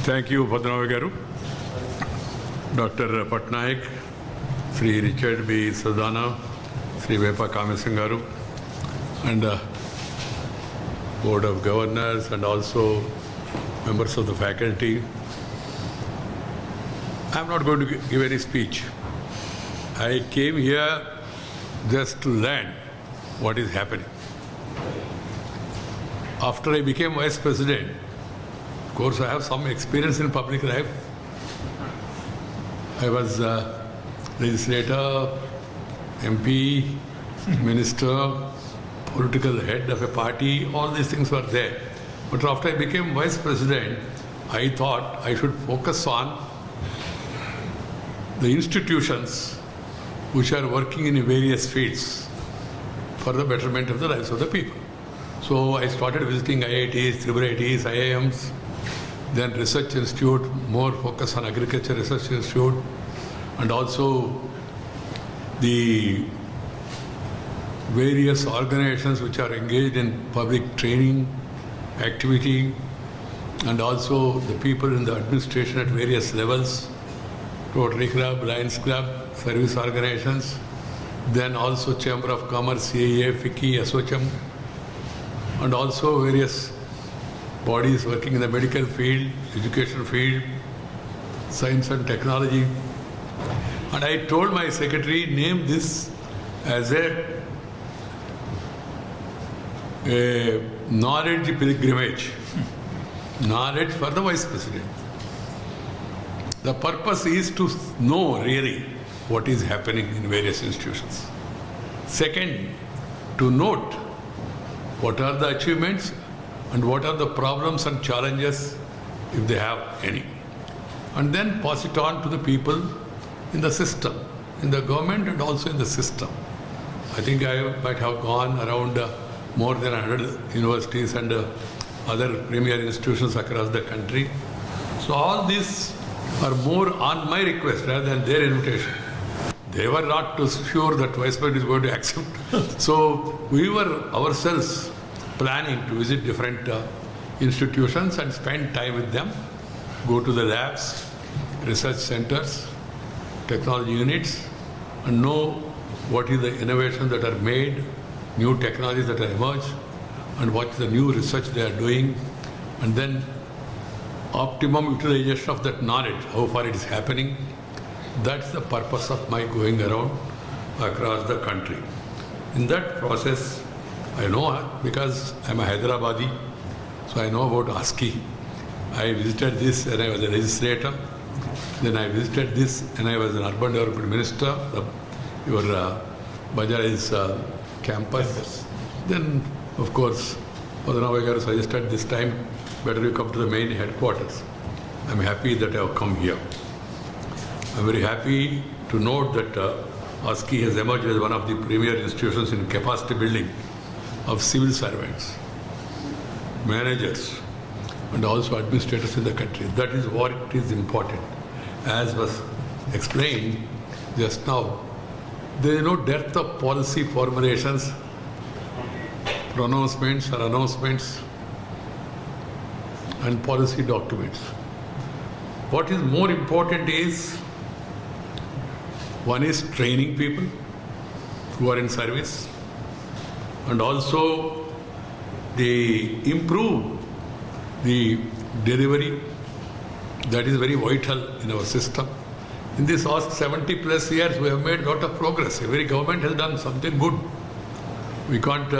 Thank you, Padmanabhi Garu. Dr. Patnaik, Sri Richard B. Sadana, Sri Vepa Kamising Garu, and Board of Governors, and also members of the faculty. I am not going to give any speech. I came here just to learn what is happening. After I became Vice President, of course, I have some experience in public life. I was legislator, MP, minister, political head of a party, all these things were there. But after I became Vice President, I thought I should focus on the institutions which are working in various fields for the betterment of the lives of the people. So I started visiting IITs, IITs, IIMs, then research institute, more focus on agriculture research institute, and also the various organizations which are engaged in public training activity, and also the people in the administration at various levels, Rotary Club, Lions Club, service organizations, then also Chamber of Commerce, CAA, FICCI, ASSOCHAM, and also various bodies working in the medical field, education field, science and technology. And I told my secretary, name this as a knowledge pilgrimage, knowledge for the Vice President. The purpose is to know really what is happening in various institutions. Second, to note what are the achievements and what are the problems and challenges if they have any. And then pass it on to the people in the system, in the government and also in the system. I think I might have gone around more than 100 universities and other premier institutions across the country. So all these are more on my request rather than their invitation. They were not too sure that Vice President is going to accept. So we were ourselves planning to visit different institutions and spend time with them, go to the labs, research centers, technology units, and know what is the innovations that are made, new technologies that are emerged, and what is the new research they are doing, and then optimum utilization of that knowledge, how far it is happening. That's the purpose of my going around across the country. In that process, I know because I'm a Hyderabadi, so I know about ASCII. I visited this when I was a legislator. Then I visited this when I was an urban development minister, your Bajaj's campus. Then, of course, Padmanabhi Garu suggested this time, better you come to the main headquarters. I'm happy that I have come here. I'm very happy to note that ASCII has emerged as one of the premier institutions in capacity building of civil servants, managers, and also administrators in the country. That is what is important. As was explained just now, there is no depth of policy formulations, pronouncements or announcements, and policy documents. What is more important is, one is training people who are in service, and also they improve the delivery. That is very vital in our system. In this last 70 plus years, we have made a lot of progress. Every government has done something good. We can't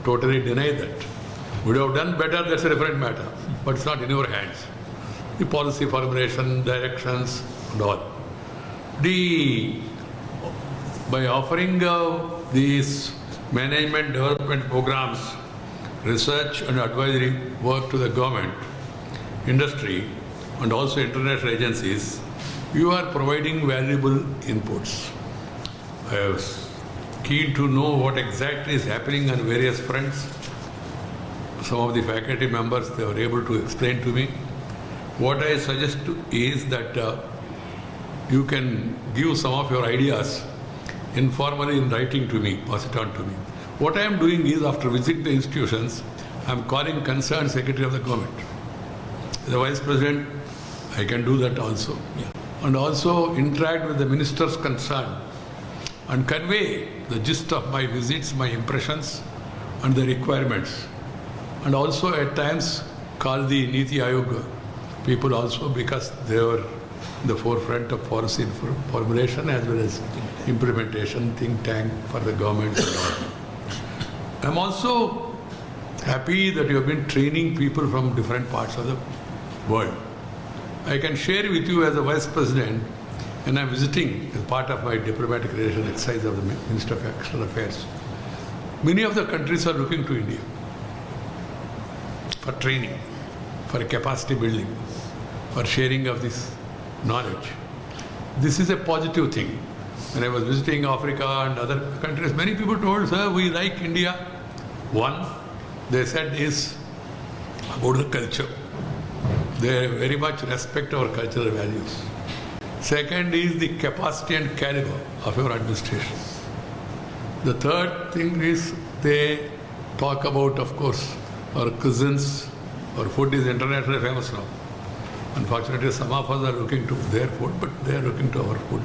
totally deny that. We would have done better, that's a different matter. But it's not in your hands. The policy formulation, directions, and all. By offering these management development programs, research and advisory work to the government, industry, and also international agencies, you are providing valuable inputs. I was keen to know what exactly is happening on various fronts. Some of the faculty members, they were able to explain to me. What I suggest is that you can give some of your ideas informally in writing to me, pass it on to me. What I am doing is, after visiting the institutions, I am calling concerned Secretary of the Government. As a Vice President, I can do that also. Yeah. And also interact with the ministers concerned and convey the gist of my visits, my impressions and the requirements. And also at times call the Niti Aayog people also, because they were in the forefront of policy formulation as well as implementation, think tank for the government and all. I'm also happy that you have been training people from different parts of the world. I can share with you as a Vice President, and I'm visiting as part of my diplomatic relation exercise of the Minister of External Affairs. Many of the countries are looking to India for training, for capacity building, for sharing of this knowledge. This is a positive thing. When I was visiting Africa and other countries, many people told, sir, we like India. One, they said, is about the culture. They very much respect our cultural values. Second is the capacity and caliber of your administration. The third thing is they talk about, of course, our cuisines. Our food is internationally famous now. Unfortunately, some of us are looking to their food, but they are looking to our food.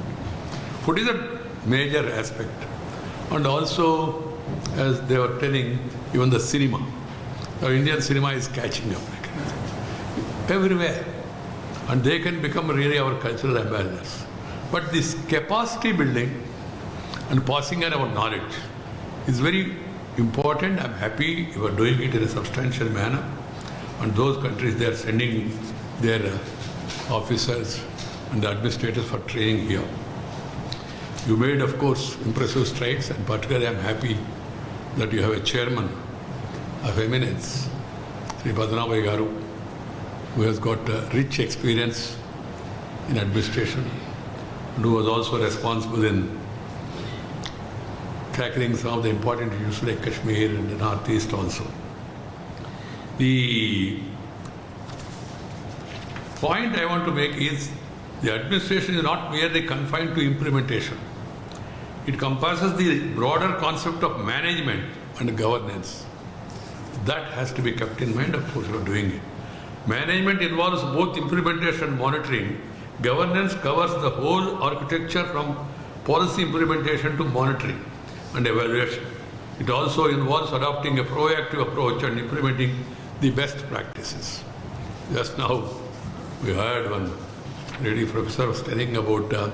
Food is a major aspect. And also, as they were telling, even the cinema. Our Indian cinema is catching up everywhere. And they can become really our cultural ambassadors. But this capacity building and passing on our knowledge is very important. I'm happy you are doing it in a substantial manner. And those countries, they are sending their officers and the administrators for training here. You made, of course, impressive strides, and particularly I'm happy that you have a chairman of eminence, Sri Padmanabhai Garu, who has got rich experience in administration and who was also responsible in tackling some of the important issues like Kashmir and the Northeast also. The point I want to make is the administration is not merely confined to implementation. It compasses the broader concept of management and governance. That has to be kept in mind, of course, you are doing it. Management involves both implementation and monitoring. Governance covers the whole architecture from policy implementation to monitoring and evaluation. It also involves adopting a proactive approach and implementing the best practices. Just now, we heard one lady professor was telling about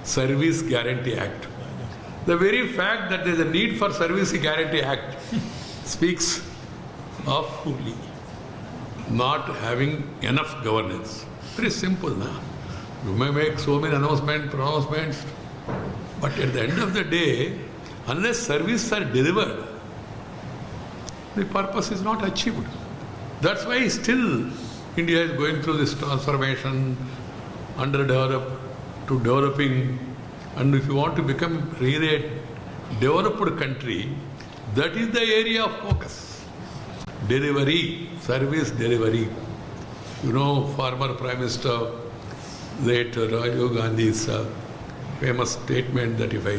Service Guarantee Act. The very fact that there is a need for Service Guarantee Act speaks of not having enough governance. Very simple, na? You may make so many pronouncements, but at the end of the day, unless services are delivered, the purpose is not achieved. That's why still India is going through this transformation, underdeveloped to developing. And if you want to become really a developed country, that is the area of focus. Delivery, service delivery. You know, former Prime Minister, late Rajiv Gandhi's famous statement that if I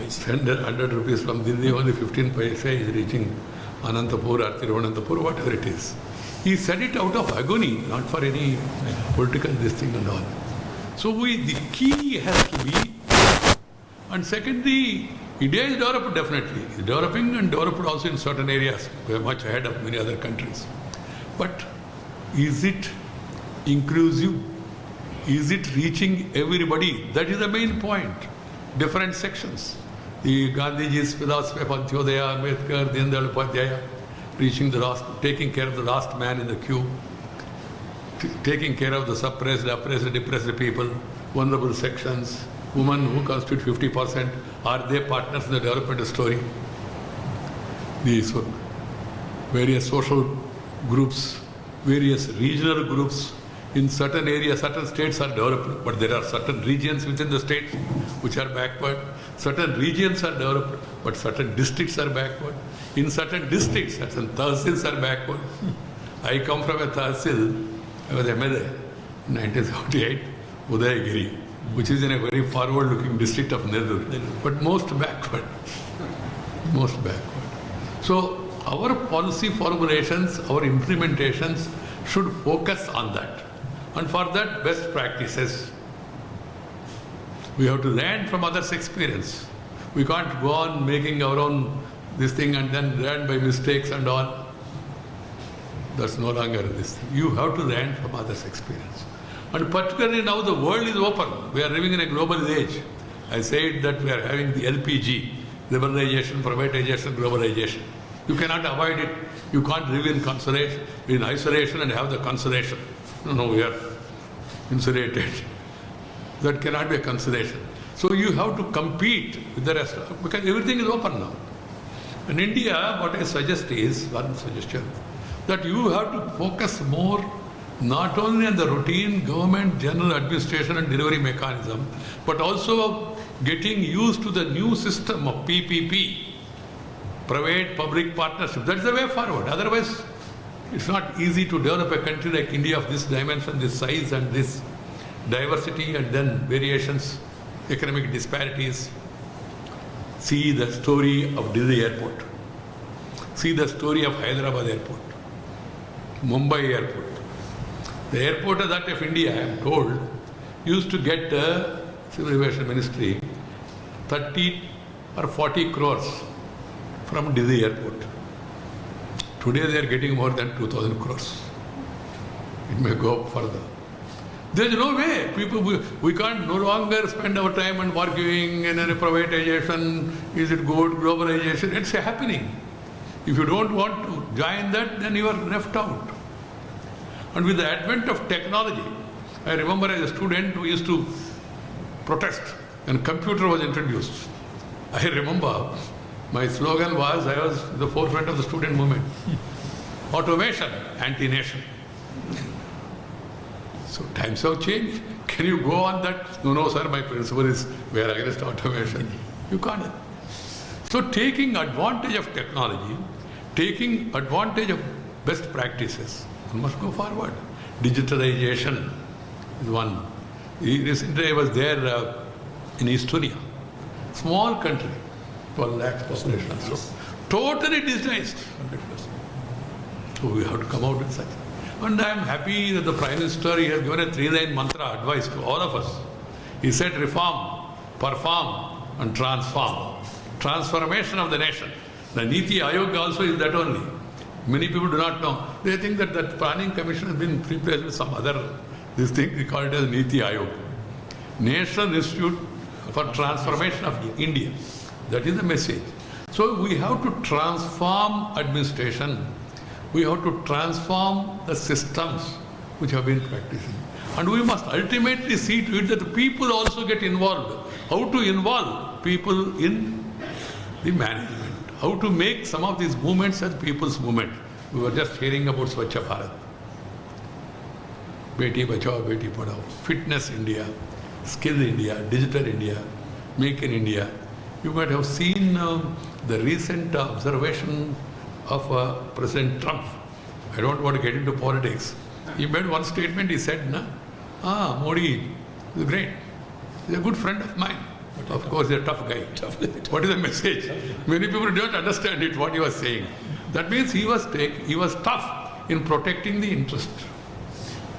send 100 rupees from Delhi, only 15 paise is reaching Anantapur or Thiruvanantapur, whatever it is. He said it out of agony, not for any political this thing and all. So the key has to be, and secondly, India is developed definitely. It's developing and developed also in certain areas. We are much ahead of many other countries. But is it inclusive? Is it reaching everybody? That is the main point. Different sections. The Gandhiji's philosophy of Antyodaya, Ambedkar, Deen Dayal Upadhyaya, reaching the last, taking care of the last man in the queue, taking care of the suppressed, oppressed, depressed people, vulnerable sections, women who constitute 50%, are they partners in the development story? These various social groups, various regional groups, in certain areas, certain states are developed, but there are certain regions within the state which are backward. Certain regions are developed, but certain districts are backward. In certain districts, certain tahsils are backward. I come from a tahsil, I was MLA in 1978, Udayagiri, which is in a very forward-looking district of Nellore, but most backward. Most backward. So our policy formulations, our implementations should focus on that. And for that, best practices. We have to learn from others' experience. We can't go on making our own this thing and then learn by mistakes and all. That's no longer this thing. You have to learn from others' experience. And particularly now the world is open. We are living in a global age. I said that we are having the LPG, liberalization, privatization, globalization. You cannot avoid it. You can't live in isolation and have the consolation. No, we are insulated. That cannot be a consolation. So you have to compete with the rest, because everything is open now. In India, what I suggest is, one suggestion, that you have to focus more not only on the routine government, general administration and delivery mechanism, but also getting used to the new system of PPP, private-public partnership. That's the way forward. Otherwise, it's not easy to develop a country like India of this dimension, this size and this diversity and then variations, economic disparities. See the story of Delhi airport. See the story of Hyderabad airport, Mumbai airport. The airport authority of India, I am told, used to get the Civil Aviation Ministry 30 or 40 crores from Delhi airport. Today they are getting more than 2,000 crores. It may go up further. There is no way. We can't no longer spend our time on arguing in a privatization. Is it good? Globalization. It's happening. If you don't want to join that, then you are left out. And with the advent of technology, I remember as a student who used to protest when computer was introduced. I remember my slogan was, I was the forefront of the student movement. Automation, anti-nation. So times have changed. Can you go on that? No, sir, my principle is we are against automation. You can't. So taking advantage of technology, taking advantage of best practices, one must go forward. Digitalization is one. Recently I was there in Estonia, small country, 12 lakhs population. So totally digitalized. 100%. So we have to come out with such. And I am happy that the Prime Minister, he has given a 3-line mantra advice to all of us. He said reform, perform and transform. Transformation of the nation. The Niti Ayog also is that only. Many people do not know. They think that that planning commission has been replaced with some other, this thing we call it as Niti Ayog. National Institute for Transformation of India. That is the message. So we have to transform administration. We have to transform the systems which have been practicing. And we must ultimately see to it that the people also get involved. How to involve people in the management. How to make some of these movements as people's movement. We were just hearing about Swachh Bharat. Beti Bachao, Beti Padhao. Fitness India, Skill India, Digital India, Make in India. You might have seen the recent observation of President Trump. I don't want to get into politics. He made one statement, he said, Modi is great. He's a good friend of mine. But of course, he's a tough guy. What is the message? Many people don't understand it, what he was saying. That means he was tough in protecting the interest.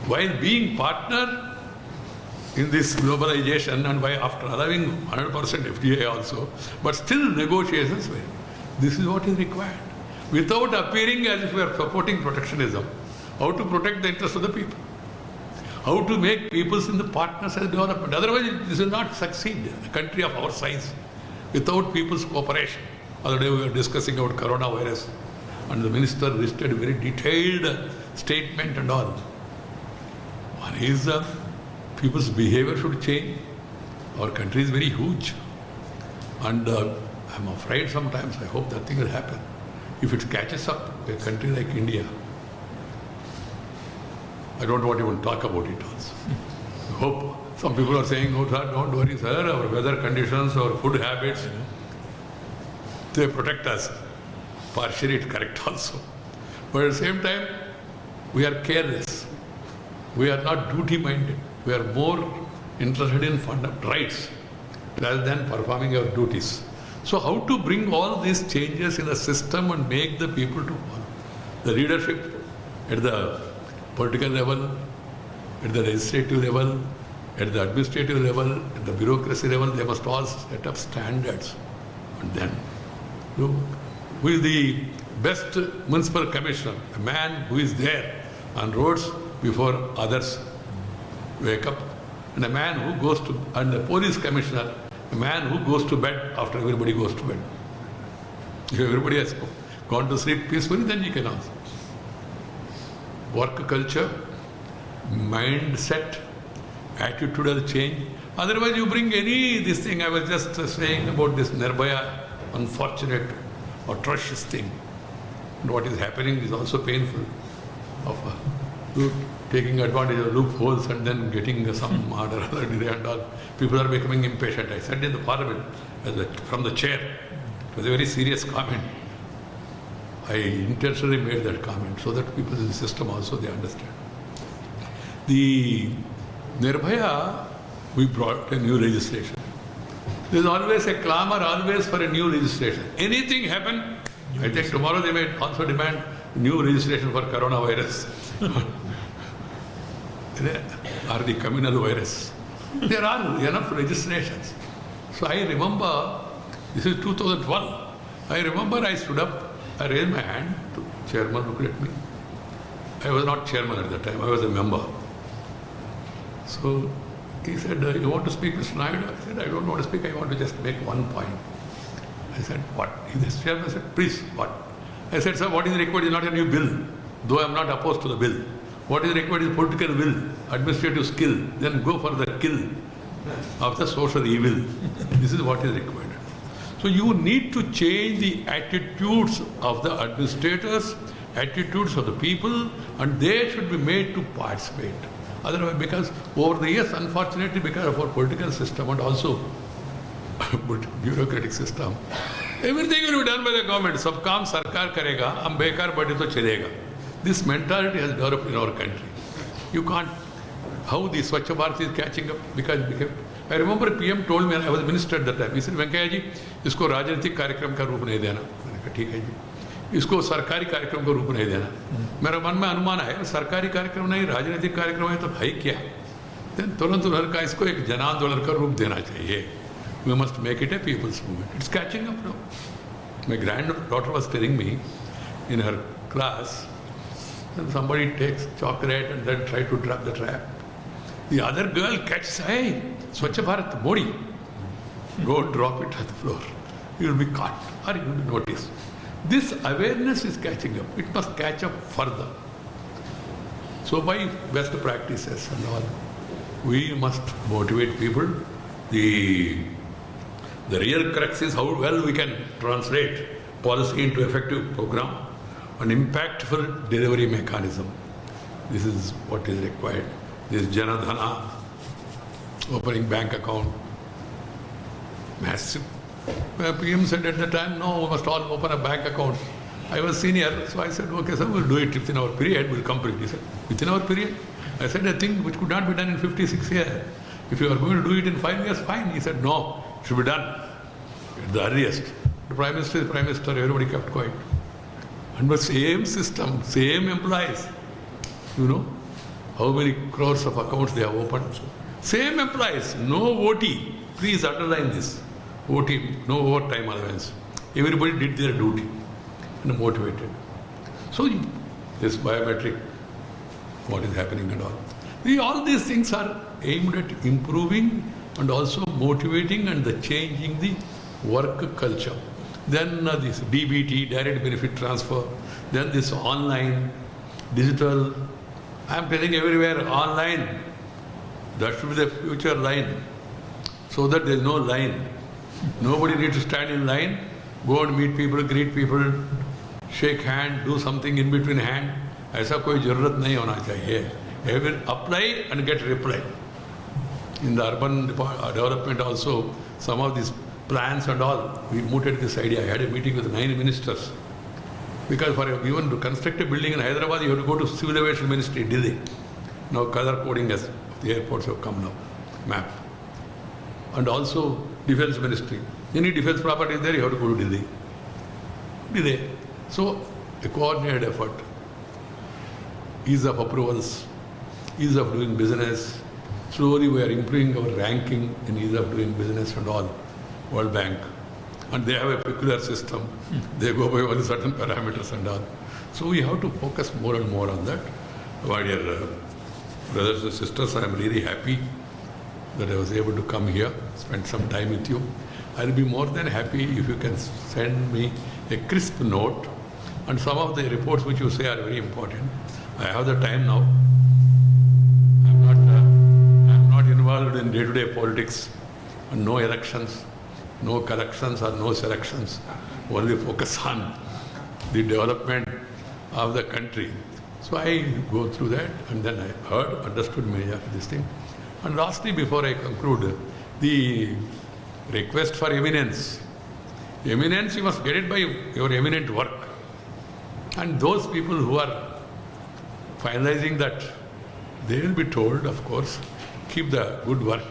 While being partner in this globalization and by after allowing 100% FDI also, but still negotiations were. This is what is required. Without appearing as if we are supporting protectionism. How to protect the interests of the people. How to make peoples in the partners as development. Otherwise, this will not succeed. A country of our size, without people's cooperation. Other day we were discussing about coronavirus, and the minister listed a very detailed statement and all. One is people's behavior should change. Our country is very huge, and I'm afraid sometimes, I hope that thing will happen. If it catches up, a country like India, I don't want to even talk about it also. I hope some people are saying, no, sir, don't worry, sir, our weather conditions, our food habits, they protect us. Partially it correct also. But at the same time, we are careless. We are not duty-minded. We are more interested in fundamental rights rather than performing our duties. So how to bring all these changes in the system and make the people to follow? The leadership at the political level, at the legislative level, at the administrative level, at the bureaucracy level, they must all set up standards. And then, look, who is the best municipal commissioner? A man who is there on roads before others wake up. And a man who goes to, and the police commissioner, a man who goes to bed after everybody goes to bed. If everybody has gone to sleep peacefully, then you can answer. Work culture, mindset, attitudinal change. Otherwise, you bring this thing. I was just saying about this Nirbhaya, unfortunate, atrocious thing. And what is happening is also painful. Of taking advantage of loopholes and then getting some order and all. People are becoming impatient. I said in the parliament, from the chair, it was a very serious comment. I intentionally made that comment so that people in the system also they understand. The Nirbhaya, we brought a new legislation. There is always a clamor, always for a new legislation. Anything happen, I think tomorrow they may also demand new legislation for coronavirus or the communal virus. There are enough legislations. So I remember, this is 2012. I remember I stood up, I raised my hand to chairman, looked at me. I was not chairman at that time, I was a member. So he said, you want to speak, Mr. Naidu? I said, I don't want to speak, I want to just make one point. I said, what? The chairman said, please, what? I said, sir, what is required is not a new bill, though I am not opposed to the bill. What is required is political will, administrative skill, then go for the kill of the social evil. This is what is required. So you need to change the attitudes of the administrators, attitudes of the people, and they should be made to participate. Otherwise, because over the years, unfortunately, because of our political system and also bureaucratic system, everything will be done by the government. Sab kaam sarkar karega, hum bekar bade to chalega. This mentality has developed in our country. You can't, how the Swachh Bharat is catching up, because I remember PM told me, and I was minister at that time, he said, Venkaya ji, isko rajnitik karyakram ka roop nahi dena. मैंने कहा ठीक है जी, इसको सरकारी कार्यक्रम का रूप नहीं देना. मेरा मन में अनुमान है सरकारी कार्यक्रम नहीं, राजनीतिक कार्यक्रम है तो भाई क्या, तुरंत उधर का इसको एक जन आंदोलन का रूप देना चाहिए. We must make it a people's movement. It's catching up now. My granddaughter was telling me in her class, and somebody takes chocolate and then try to drop the trap. The other girl catches, hey, Swachh Bharat, Modi, go drop it at the floor. You will be caught or you will notice. This awareness is catching up. It must catch up further. So by best practices and all, we must motivate people. The real crux is how well we can translate policy into effective program, an impactful delivery mechanism. This is what is required. This Janadhana, opening bank account, massive. PM said at the time, no, we must all open a bank account. I was senior, so I said, okay, sir, we'll do it within our period, we'll complete. He said, within our period? I said, a thing which could not be done in 56 years. If you are going to do it in 5 years, fine. He said, no, it should be done at the earliest. The Prime Minister is Prime Minister, everybody kept quiet. And the same system, same employees, you know, how many crores of accounts they have opened. Same employees, no OT. Please underline this. OT, no overtime allowance. Everybody did their duty and motivated. So this biometric, what is happening and all. All these things are aimed at improving and also motivating and the changing the work culture. Then this DBT, direct benefit transfer, then this online, digital. I am telling everywhere, online. That should be the future line. So that there is no line. Nobody needs to stand in line, go and meet people, greet people, shake hand, do something in between hand. ऐसा कोई जरूरत नहीं होना चाहिए. Apply and get reply. In the urban development also, some of these plans and all, we mooted this idea. I had a meeting with 9 ministers. Because for even to construct a building in Hyderabad, you have to go to Civil Aviation Ministry, Delhi. Now color coding as the airports have come now, map. And also Defense Ministry. Any defense property is there, you have to go to Delhi. Be there. So a coordinated effort, ease of approvals, ease of doing business. Slowly we are improving our ranking in ease of doing business and all, World Bank. And they have a peculiar system. They go by only certain parameters and all. So we have to focus more and more on that. My dear brothers and sisters, I am really happy that I was able to come here, spend some time with you. I'll be more than happy if you can send me a crisp note, and some of the reports which you say are very important. I have the time now. I'm not involved in day-to-day politics, and no elections, no corrections or no selections. Only focus on the development of the country. So I go through that, and then I heard, understood many of this thing. And lastly, before I conclude, the request for eminence. Eminence, you must get it by your eminent work. And those people who are finalizing that, they will be told, of course, keep the good work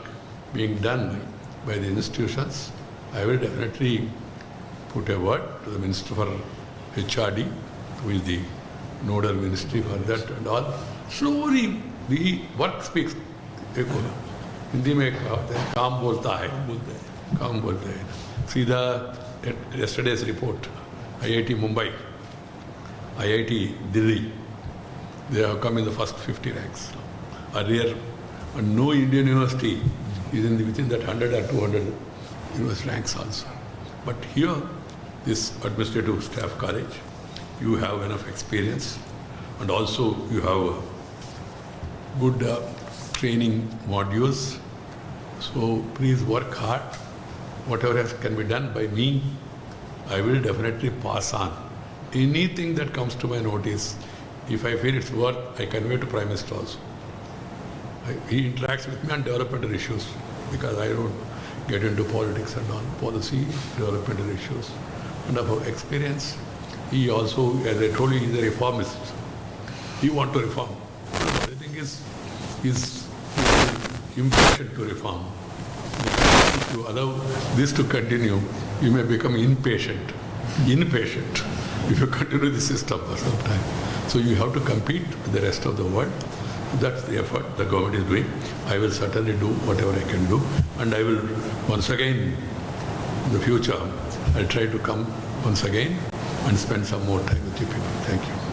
being done by the institutions. I will definitely put a word to the Minister for HRD, who is the nodal ministry for that and all. Slowly, the work speaks. देखो हिंदी में कहते हैं काम बोलता है सीधा yesterday's report IIT Mumbai, IIT Delhi, they have come in the first 50 ranks. Earlier, no Indian university is within that 100 or 200 university ranks also. But here, this administrative staff college, you have enough experience, and also you have good training modules. So please work hard. Whatever can be done by me, I will definitely pass on. Anything that comes to my notice, if I feel it's worth, I convey to Prime Minister also. He interacts with me on developmental issues, because I don't get into politics and on policy, developmental issues. And about experience, he also, as I told you, he's a reformist. He wants to reform. The thing is, he's impatient to reform. If you allow this to continue, you may become impatient if you continue the system for some time. So you have to compete with the rest of the world. That's the effort the government is doing. I will certainly do whatever I can do, and I will once again, in the future, I'll try to come once again and spend some more time with you people. Thank you.